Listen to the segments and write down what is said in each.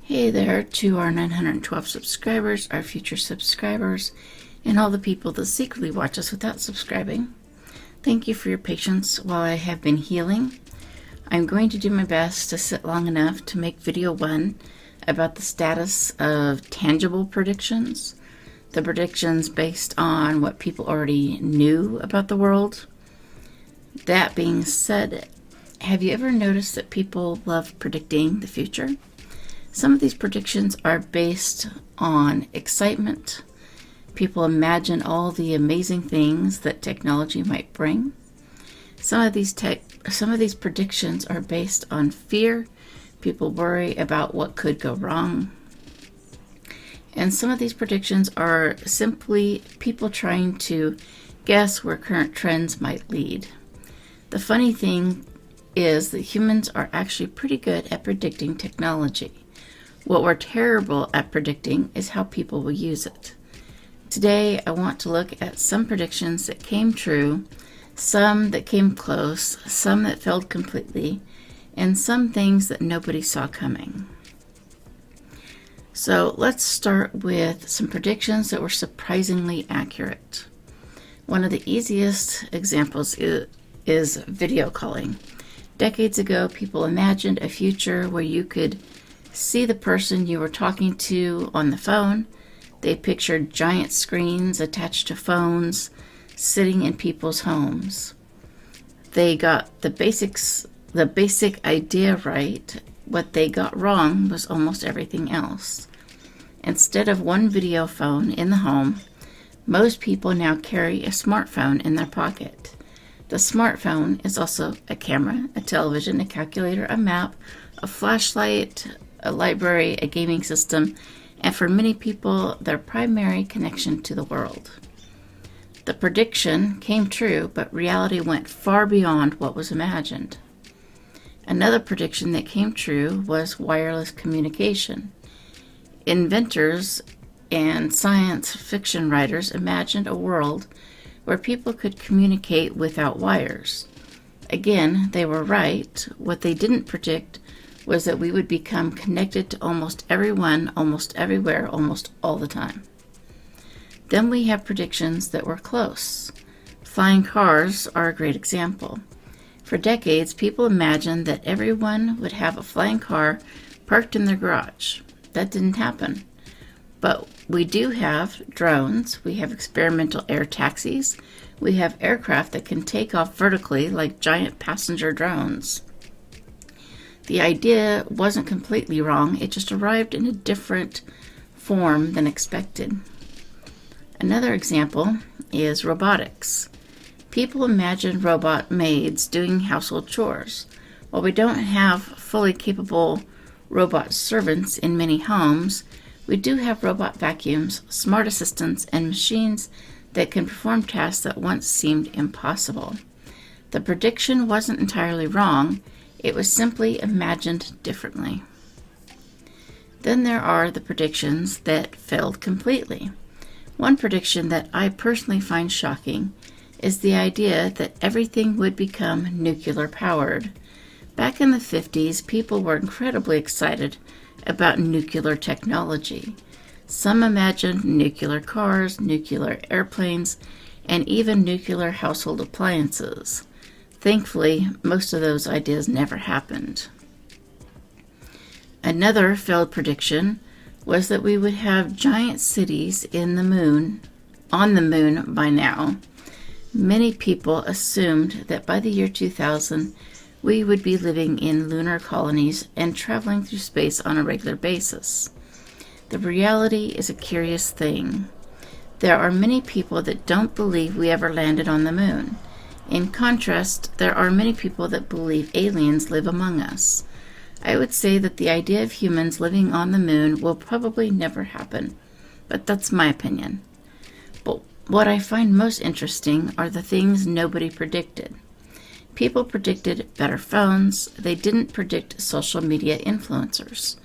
Hey there to our 912 subscribers, our future subscribers, and all the people that secretly watch us without subscribing. Thank you for your patience while I have been healing. I'm going to do my best to sit long enough to make video 1 about the status of tangible predictions, the predictions based on what people already knew about the world. That being said, have you ever noticed that people love predicting the future? Some of these predictions are based on excitement. People imagine all the amazing things that technology might bring. Some of these predictions are based on fear. People worry about what could go wrong. And some of these predictions are simply people trying to guess where current trends might lead. The funny thing is that humans are actually pretty good at predicting technology. What we're terrible at predicting is how people will use it. Today, I want to look at some predictions that came true, some that came close, some that failed completely, and some things that nobody saw coming. So let's start with some predictions that were surprisingly accurate. One of the easiest examples is video calling. Decades ago, people imagined a future where you could see the person you were talking to on the phone. They pictured giant screens attached to phones sitting in people's homes. They got the basic idea right. What they got wrong was almost everything else. Instead of one video phone in the home, most people now carry a smartphone in their pocket. The smartphone is also a camera, a television, a calculator, a map, a flashlight, a library, a gaming system, and for many people, their primary connection to the world. The prediction came true, but reality went far beyond what was imagined. Another prediction that came true was wireless communication. Inventors and science fiction writers imagined a world where people could communicate without wires. Again, they were right. What they didn't predict was that we would become connected to almost everyone, almost everywhere, almost all the time. Then we have predictions that were close. Flying cars are a great example. For decades, people imagined that everyone would have a flying car parked in their garage. That didn't happen. But we do have drones, we have experimental air taxis, we have aircraft that can take off vertically like giant passenger drones. The idea wasn't completely wrong, it just arrived in a different form than expected. Another example is robotics. People imagine robot maids doing household chores. While we don't have fully capable robot servants in many homes, we do have robot vacuums, smart assistants, and machines that can perform tasks that once seemed impossible. The prediction wasn't entirely wrong, it was simply imagined differently. Then there are the predictions that failed completely. One prediction that I personally find shocking is the idea that everything would become nuclear powered. Back in the 50s, people were incredibly excited about nuclear technology. Some imagined nuclear cars, nuclear airplanes, and even nuclear household appliances. Thankfully, most of those ideas never happened. Another failed prediction was that we would have giant cities on the moon by now. Many people assumed that by the year 2000, we would be living in lunar colonies and traveling through space on a regular basis. The reality is a curious thing. There are many people that don't believe we ever landed on the moon. In contrast, there are many people that believe aliens live among us. I would say that the idea of humans living on the moon will probably never happen, but that's my opinion. But what I find most interesting are the things nobody predicted. People predicted better phones. They didn't predict social media influencers.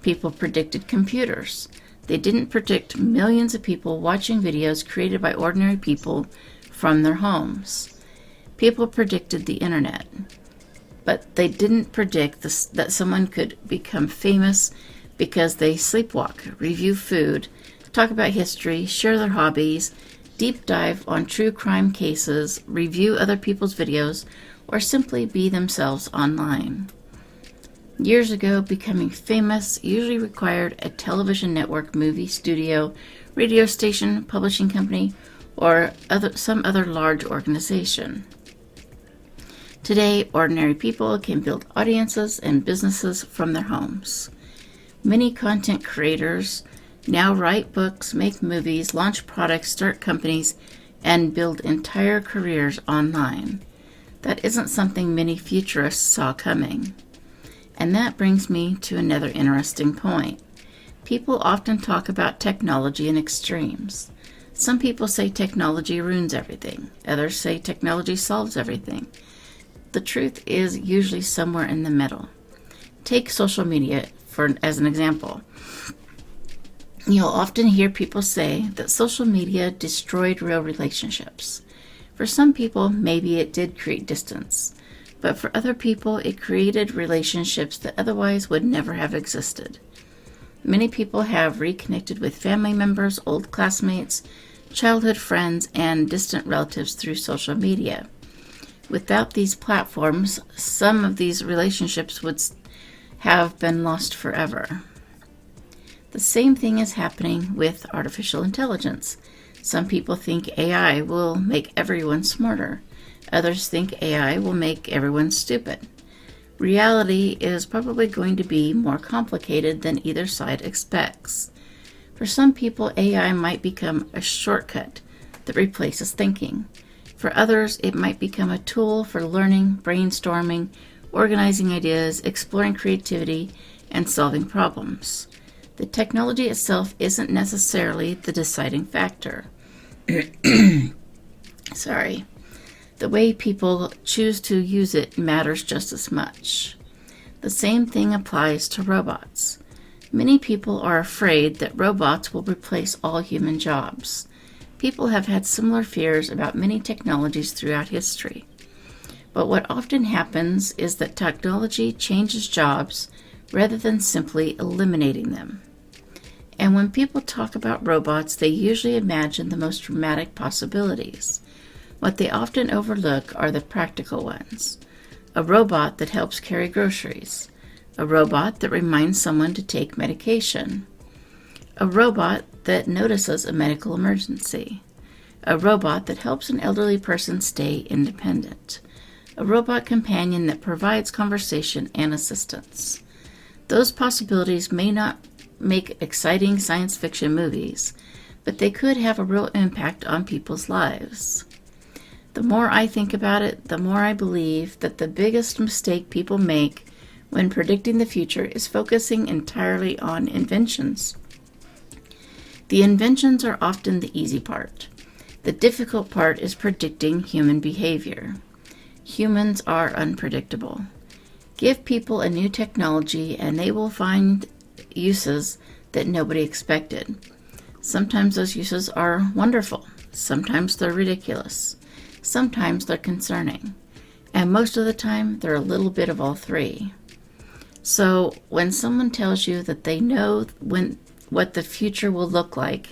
People predicted computers. They didn't predict millions of people watching videos created by ordinary people from their homes. People predicted the internet, but they didn't predict that someone could become famous because they sleepwalk, review food, talk about history, share their hobbies, deep dive on true crime cases, review other people's videos, or simply be themselves online. Years ago, becoming famous usually required a television network, movie studio, radio station, publishing company, or some other large organization. Today, ordinary people can build audiences and businesses from their homes. Many content creators now write books, make movies, launch products, start companies, and build entire careers online. That isn't something many futurists saw coming. And that brings me to another interesting point. People often talk about technology in extremes. Some people say technology ruins everything. Others say technology solves everything. The truth is usually somewhere in the middle. Take social media as an example. You'll often hear people say that social media destroyed real relationships. For some people, maybe it did create distance. But for other people, it created relationships that otherwise would never have existed. Many people have reconnected with family members, old classmates, childhood friends, and distant relatives through social media. Without these platforms, some of these relationships would have been lost forever. The same thing is happening with artificial intelligence. Some people think AI will make everyone smarter. Others think AI will make everyone stupid. Reality is probably going to be more complicated than either side expects. For some people, AI might become a shortcut that replaces thinking. For others, it might become a tool for learning, brainstorming, organizing ideas, exploring creativity, and solving problems. The technology itself isn't necessarily the deciding factor. Sorry. The way people choose to use it matters just as much. The same thing applies to robots. Many people are afraid that robots will replace all human jobs. People have had similar fears about many technologies throughout history. But what often happens is that technology changes jobs rather than simply eliminating them. And when people talk about robots, they usually imagine the most dramatic possibilities. What they often overlook are the practical ones. A robot that helps carry groceries. A robot that reminds someone to take medication. A robot that notices a medical emergency. A robot that helps an elderly person stay independent. A robot companion that provides conversation and assistance. Those possibilities may not make exciting science fiction movies, but they could have a real impact on people's lives. The more I think about it, the more I believe that the biggest mistake people make when predicting the future is focusing entirely on inventions. The inventions are often the easy part. The difficult part is predicting human behavior. Humans are unpredictable. Give people a new technology and they will find uses that nobody expected. Sometimes those uses are wonderful. Sometimes they're ridiculous. Sometimes they're concerning. And most of the time, they're a little bit of all three. So when someone tells you that they know what the future will look like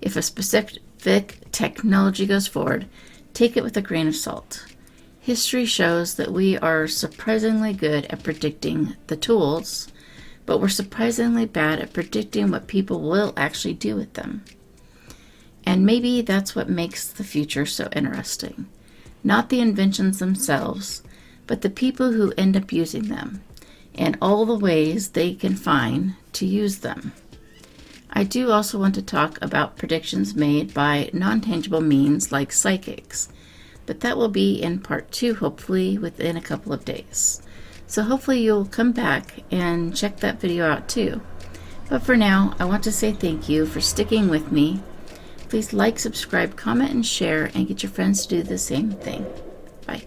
if a specific technology goes forward, take it with a grain of salt. History shows that we are surprisingly good at predicting the tools, but we're surprisingly bad at predicting what people will actually do with them. And maybe that's what makes the future so interesting. Not the inventions themselves, but the people who end up using them, and all the ways they can find to use them. I do also want to talk about predictions made by non-tangible means like psychics, but that will be in part 2, hopefully within a couple of days. So hopefully you'll come back and check that video out too. But for now, I want to say thank you for sticking with me. Please like, subscribe, comment, and share, and get your friends to do the same thing. Bye.